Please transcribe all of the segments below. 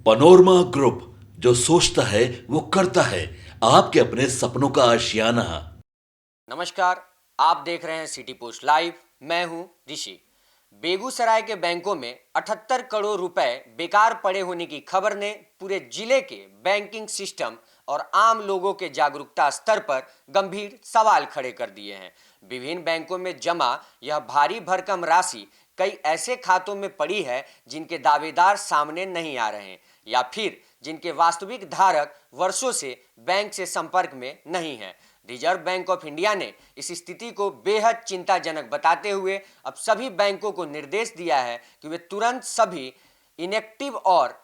Panorama group, जो सोचता है वो करता है। आपके अपने सपनों का आशियाना। नमस्कार, आप देख रहे हैं सिटी पोस्ट लाइव। मैं हूं ऋषि। बेगूसराय के बैंकों में 78 करोड़ रुपए बेकार पड़े होने की खबर ने पूरे जिले के बैंकिंग सिस्टम और आम लोगों के जागरूकता स्तर पर गंभीर सवाल खड़े कर दिए हैं। विभिन्न बैंकों में जमा यह भारी भरकम राशि कई ऐसे खातों में पड़ी है जिनके दावेदार सामने नहीं आ रहे हैं या फिर जिनके वास्तविक धारक वर्षों से बैंक से संपर्क में नहीं है। रिजर्व बैंक ऑफ इंडिया ने इस स्थिति को बेहद चिंताजनक बताते हुए अब सभी बैंकों को निर्देश दिया है कि वे तुरंत सभी इनएक्टिव और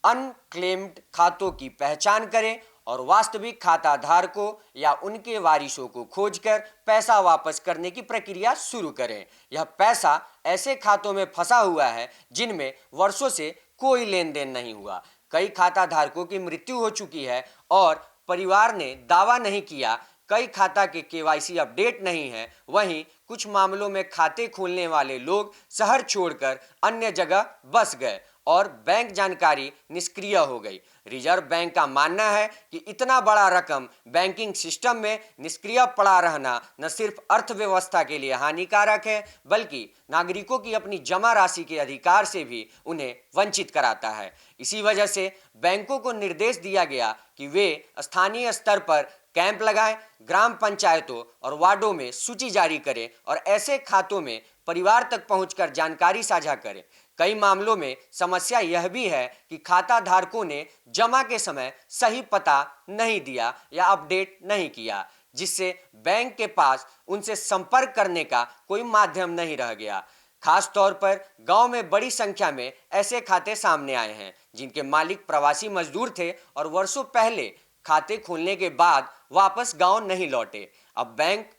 अनक्लेम्ड खातों की पहचान करें और वास्तविक खाता धारकों या उनके वारिसों को खोजकर पैसा वापस करने की प्रक्रिया शुरू करें। यह पैसा ऐसे खातों में फंसा हुआ है जिनमें वर्षों से कोई लेन देन नहीं हुआ। कई खाता धारकों की मृत्यु हो चुकी है और परिवार ने दावा नहीं किया। कई खाता के केवाईसी अपडेट नहीं है। वहीं कुछ मामलों में खाते खोलने वाले लोग शहर छोड़कर अन्य जगह बस गए और बैंक जानकारी निष्क्रिय हो गई। रिजर्व बैंक का मानना है कि इतना बड़ा रकम बैंकिंग सिस्टम में निष्क्रिय पड़ा रहना न सिर्फ अर्थव्यवस्था के लिए हानिकारक है बल्कि नागरिकों की अपनी जमा राशि के अधिकार से भी उन्हें वंचित कराता है। इसी वजह से बैंकों को निर्देश दिया गया कि वे स्थानीय स्तर पर कैंप लगाएं, ग्राम पंचायतों और वार्डों में सूची जारी करें और ऐसे खातों में परिवार तक पहुंचकर जानकारी साझा करें। कई मामलों में समस्या यह भी है कि खाता धारकों ने जमा के समय सही पता नहीं दिया या अपडेट नहीं किया, जिससे बैंक के पास उनसे संपर्क करने का कोई माध्यम नहीं रह गया। खास तौर पर गांव में बड़ी संख्या में ऐसे खाते सामने आए हैं जिनके मालिक प्रवासी मजदूर थे और वर्षों पहले खाते खोलने के बाद वापस गांव नहीं लौटे। अब बैंक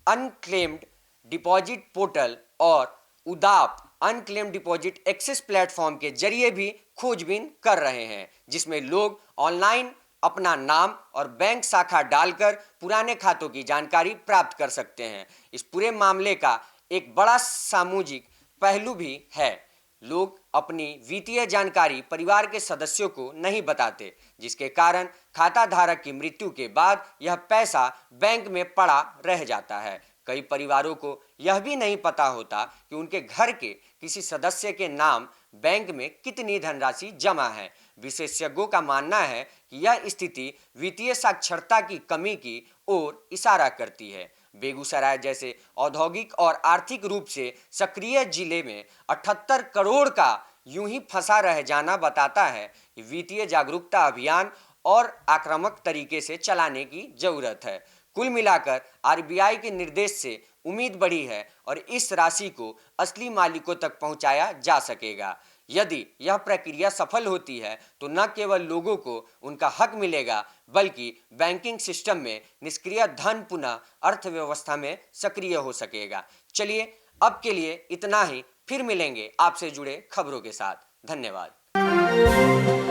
अनक्लेम्ड डिपॉजिट पोर्टल और उदाप अनक्लेम डिपॉजिट एक्सेस प्लेटफॉर्म के जरिए भी खोजबीन कर रहे हैं, जिसमें लोग ऑनलाइन अपना नाम और बैंक शाखा डालकर पुराने खातों की जानकारी प्राप्त कर सकते हैं। इस पूरे मामले का एक बड़ा सामाजिक पहलू भी है। लोग अपनी वित्तीय जानकारी परिवार के सदस्यों को नहीं बताते, जिसके कारण खाता धारक की मृत्यु के बाद यह पैसा बैंक में पड़ा रह जाता है। कई परिवारों को यह भी नहीं पता होता कि उनके घर के किसी सदस्य के नाम बैंक में कितनी धनराशि जमा है। विशेषज्ञों का मानना है कि यह स्थिति वित्तीय साक्षरता की कमी की ओर इशारा करती है। बेगूसराय जैसे औद्योगिक और आर्थिक रूप से सक्रिय जिले में 78 करोड़ का यूं ही फंसा रह जाना बताता है कि वित्तीय जागरूकता अभियान और आक्रामक तरीके से चलाने की जरूरत है। कुल मिलाकर आरबीआई के निर्देश से उम्मीद बढ़ी है और इस राशि को असली मालिकों तक पहुंचाया जा सकेगा। यदि यह प्रक्रिया सफल होती है तो न केवल लोगों को उनका हक मिलेगा बल्कि बैंकिंग सिस्टम में निष्क्रिय धन पुनः अर्थव्यवस्था में सक्रिय हो सकेगा। चलिए, अब के लिए इतना ही। फिर मिलेंगे आपसे जुड़े खबरों के साथ। धन्यवाद।